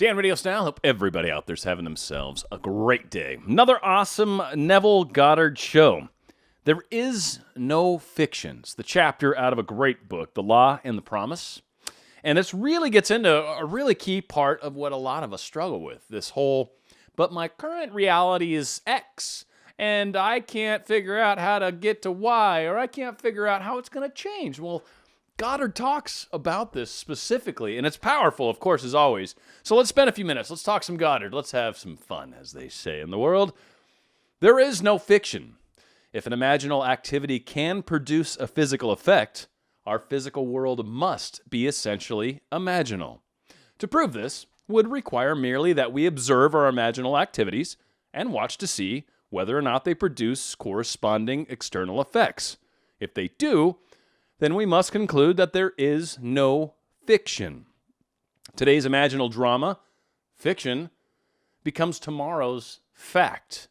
Dan RadioStyle, hope everybody out there's having themselves a great day. Another awesome Neville Goddard show. There is no fictions. The chapter out of a great book, The Law and the Promise. And this really gets into a really key part of what a lot of us struggle with. This whole, but my current reality is X, and I can't figure out how to get to Y, or I can't figure out how it's going to change. Well, Goddard talks about this specifically, and it's powerful, of course, as always. So let's spend a few minutes. Let's talk some Goddard. Let's have some fun, as they say in the world. There is no fiction. If an imaginal activity can produce a physical effect, our physical world must be essentially imaginal. To prove this would require merely that we observe our imaginal activities and watch to see whether or not they produce corresponding external effects. If they do, then we must conclude that there is no fiction. Today's imaginal drama, fiction, becomes tomorrow's fact.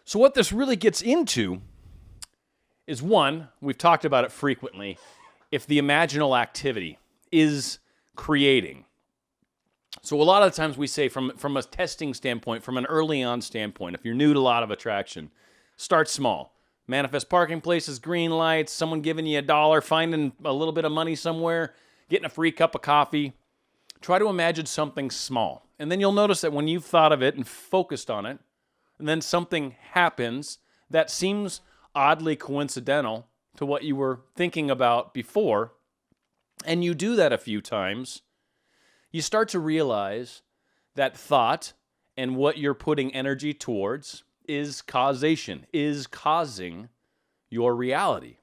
So what this really gets into is, one, we've talked about it frequently, if the imaginal activity is creating. So a lot of the times we say from a testing standpoint, from an early on standpoint, if you're new to law of attraction, start small. Manifest parking places, green lights, someone giving you $1, finding a little bit of money somewhere, getting a free cup of coffee. Try to imagine something small. And then you'll notice that when you've thought of it and focused on it, and then something happens that seems oddly coincidental to what you were thinking about before, and you do that a few times, you start to realize that thought and what you're putting energy towards is causation, is causing your reality.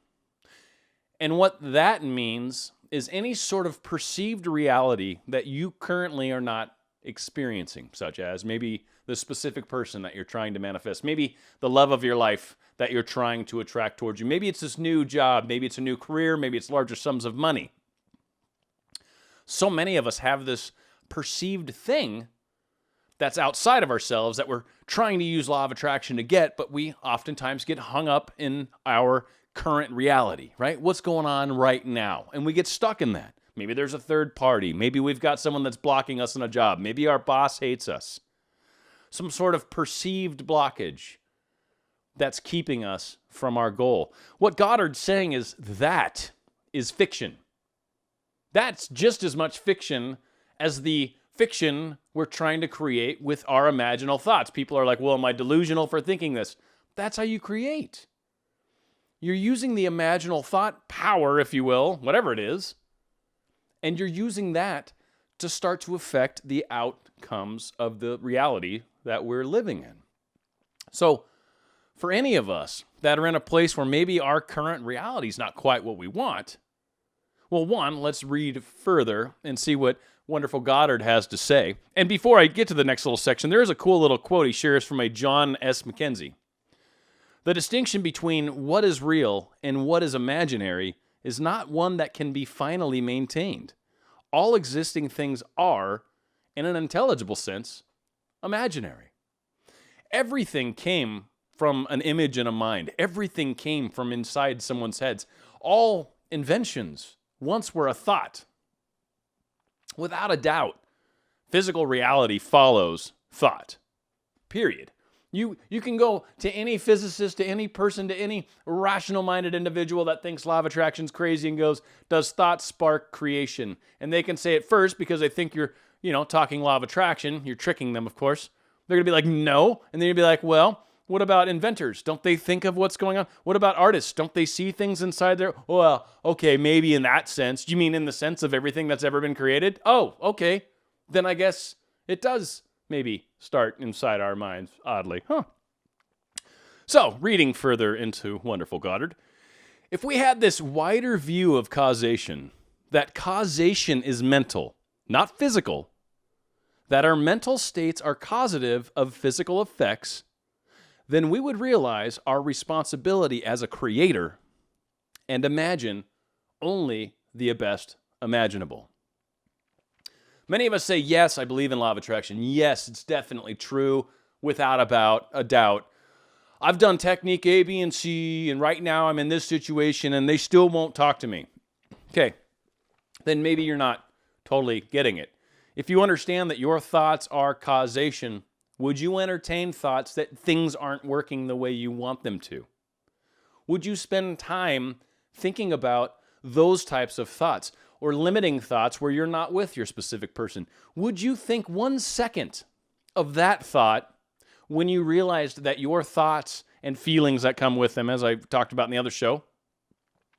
And what that means is any sort of perceived reality that you currently are not experiencing, such as maybe the specific person that you're trying to manifest, maybe the love of your life that you're trying to attract towards you. Maybe it's this new job, maybe it's a new career, maybe it's larger sums of money. So many of us have this perceived thing that's outside of ourselves that we're trying to use law of attraction to get, but we oftentimes get hung up in our current reality, right? What's going on right now? And we get stuck in that. Maybe there's a third party. Maybe we've got someone that's blocking us in a job. Maybe our boss hates us. Some sort of perceived blockage that's keeping us from our goal. What Goddard's saying is that is fiction. That's just as much fiction as the fiction we're trying to create with our imaginal thoughts. People are like, well, am I delusional for thinking this? That's how you create. You're using the imaginal thought power, if you will, whatever it is, and you're using that to start to affect the outcomes of the reality that we're living in. So for any of us that are in a place where maybe our current reality is not quite what we want, well, one, let's read further and see what wonderful Goddard has to say. And before I get to the next little section, there is a cool little quote he shares from a John S. McKenzie. The distinction between what is real and what is imaginary is not one that can be finally maintained. All existing things are, in an intelligible sense, imaginary. Everything came from an image in a mind. Everything came from inside someone's heads. All inventions once were a thought. Without a doubt, physical reality follows thought. Period. You can go to any physicist, to any person, to any rational-minded individual that thinks law of attraction's crazy and goes, does thought spark creation? And they can say it first because they think you're, talking law of attraction. You're tricking them, of course. They're going to be like, no. And then you'll be like, well, what about inventors? Don't they think of what's going on? What about artists? Don't they see things inside there? Well, okay, maybe in that sense. Do you mean in the sense of everything that's ever been created? Oh, okay. Then I guess it does maybe start inside our minds, oddly. So, reading further into wonderful Goddard, if we had this wider view of causation, that causation is mental, not physical, that our mental states are causative of physical effects, then we would realize our responsibility as a creator and imagine only the best imaginable. Many of us say, yes, I believe in law of attraction. Yes, it's definitely true, without a doubt. I've done technique A, B, and C, and right now I'm in this situation, and they still won't talk to me. Okay, then maybe you're not totally getting it. If you understand that your thoughts are causation, would you entertain thoughts that things aren't working the way you want them to? Would you spend time thinking about those types of thoughts or limiting thoughts where you're not with your specific person? Would you think 1 second of that thought when you realized that your thoughts and feelings that come with them, as I talked about in the other show,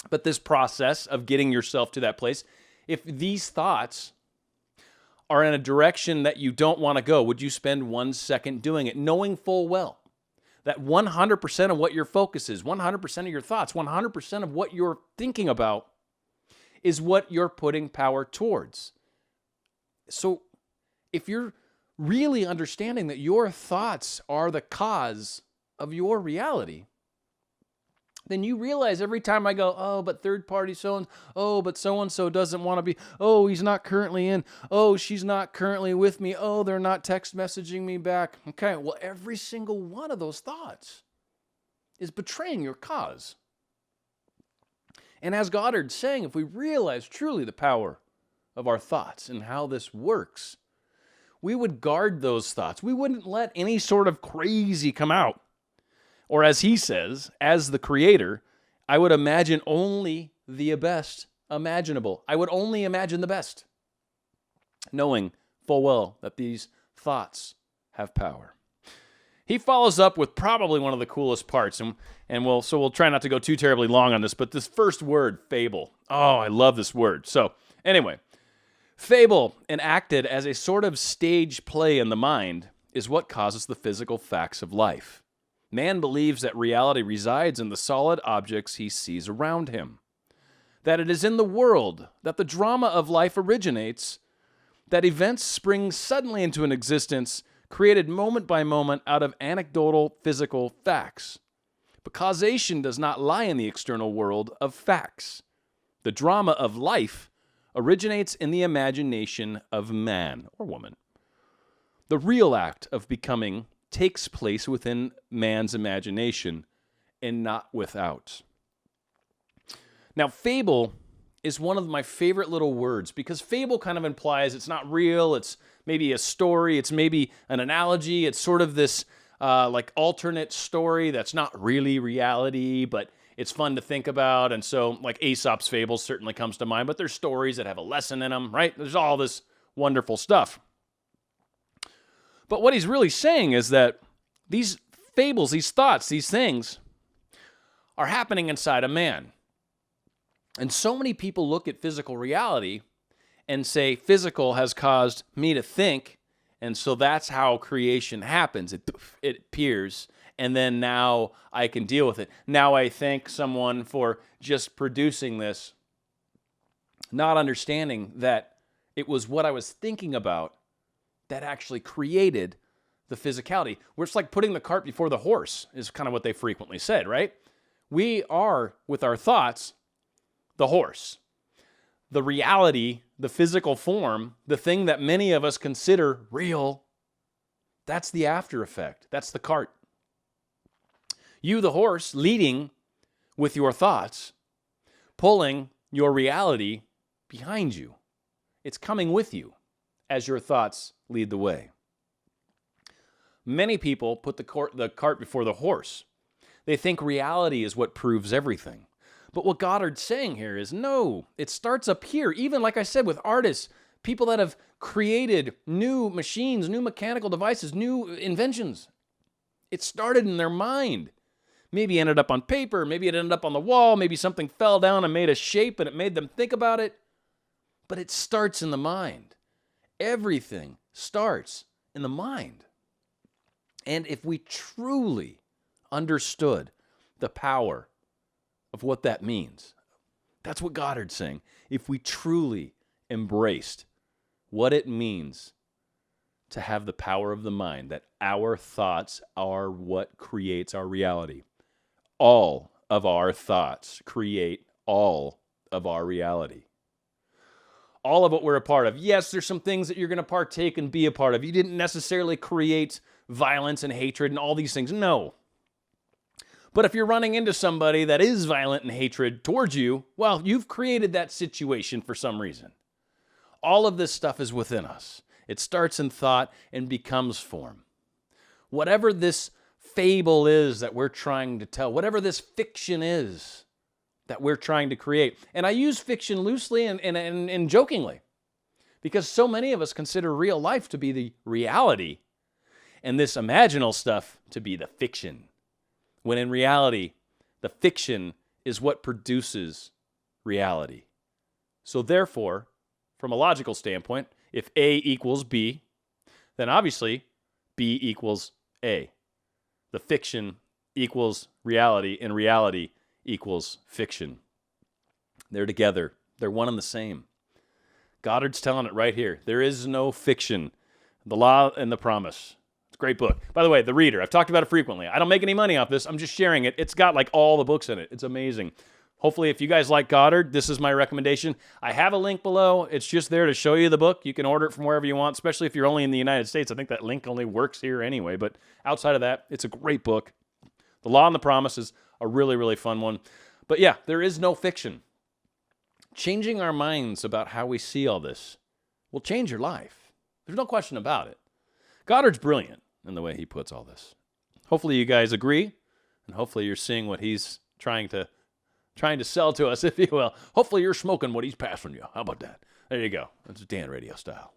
but this process of getting yourself to that place, if these thoughts are in a direction that you don't want to go, would you spend 1 second doing it, knowing full well that 100% of what your focus is, 100% of your thoughts, 100% of what you're thinking about is what you're putting power towards? So if you're really understanding that your thoughts are the cause of your reality, then you realize every time I go, oh, but third party so-and-so, oh, but so-and-so doesn't want to be, oh, he's not currently in, oh, she's not currently with me, oh, they're not text messaging me back. Okay, well, every single one of those thoughts is betraying your cause. And as Goddard's saying, if we realize truly the power of our thoughts and how this works, we would guard those thoughts. We wouldn't let any sort of crazy come out. Or as he says, as the creator, I would imagine only the best imaginable. I would only imagine the best, knowing full well that these thoughts have power. He follows up with probably one of the coolest parts, and we'll try not to go too terribly long on this, but this first word, fable. Oh, I love this word. So anyway, fable, enacted as a sort of stage play in the mind, is what causes the physical facts of life. Man believes that reality resides in the solid objects he sees around him, that it is in the world that the drama of life originates, that events spring suddenly into an existence created moment by moment out of anecdotal physical facts. But causation does not lie in the external world of facts. The drama of life originates in the imagination of man or woman. The real act of becoming takes place within man's imagination and not without. Now, fable is one of my favorite little words because fable kind of implies it's not real, it's maybe a story, it's maybe an analogy, it's sort of this like alternate story that's not really reality, but it's fun to think about. And so like Aesop's fables certainly comes to mind, but there's stories that have a lesson in them, right? There's all this wonderful stuff. But what he's really saying is that these fables, these thoughts, these things are happening inside a man. And so many people look at physical reality and say physical has caused me to think, and so that's how creation happens. It appears, and then now I can deal with it. Now I thank someone for just producing this, not understanding that it was what I was thinking about that actually created the physicality. Where it's like putting the cart before the horse is kind of what they frequently said, right? We are, with our thoughts, the horse. The reality, the physical form, the thing that many of us consider real, that's the after effect. That's the cart. You, the horse, leading with your thoughts, pulling your reality behind you. It's coming with you as your thoughts lead the way. Many people put the cart before the horse. They think reality is what proves everything. But what Goddard's saying here is, no, it starts up here. Even like I said, with artists, people that have created new machines, new mechanical devices, new inventions. It started in their mind. Maybe it ended up on paper, maybe it ended up on the wall, maybe something fell down and made a shape and it made them think about it. But it starts in the mind. Everything starts in the mind. And if we truly understood the power of what that means, that's what Goddard's saying. If we truly embraced what it means to have the power of the mind, that our thoughts are what creates our reality. All of our thoughts create all of our reality. All of what we're a part of. Yes, there's some things that you're going to partake and be a part of. You didn't necessarily create violence and hatred and all these things. No. But if you're running into somebody that is violent and hatred towards you, well, you've created that situation for some reason. All of this stuff is within us. It starts in thought and becomes form. Whatever this fable is that we're trying to tell, whatever this fiction is that we're trying to create. And I use fiction loosely and jokingly because so many of us consider real life to be the reality and this imaginal stuff to be the fiction, when in reality, the fiction is what produces reality. So therefore, from a logical standpoint, if A equals B, then obviously B equals A. The fiction equals reality, and reality equals fiction. They're together. They're one and the same. Goddard's telling it right here. There is no fiction. The Law and the Promise. It's a great book. By the way, The Reader. I've talked about it frequently. I don't make any money off this. I'm just sharing it. It's got like all the books in it. It's amazing. Hopefully, if you guys like Goddard, this is my recommendation. I have a link below. It's just there to show you the book. You can order it from wherever you want, especially if you're only in the United States. I think that link only works here anyway. But outside of that, it's a great book. The Law and the Promise is a really, really fun one. But yeah, there is no fiction. Changing our minds about how we see all this will change your life. There's no question about it. Goddard's brilliant in the way he puts all this. Hopefully you guys agree, and hopefully you're seeing what he's trying to sell to us, if you will. Hopefully you're smoking what he's passing you. How about that? There you go. That's Dan Radio Style.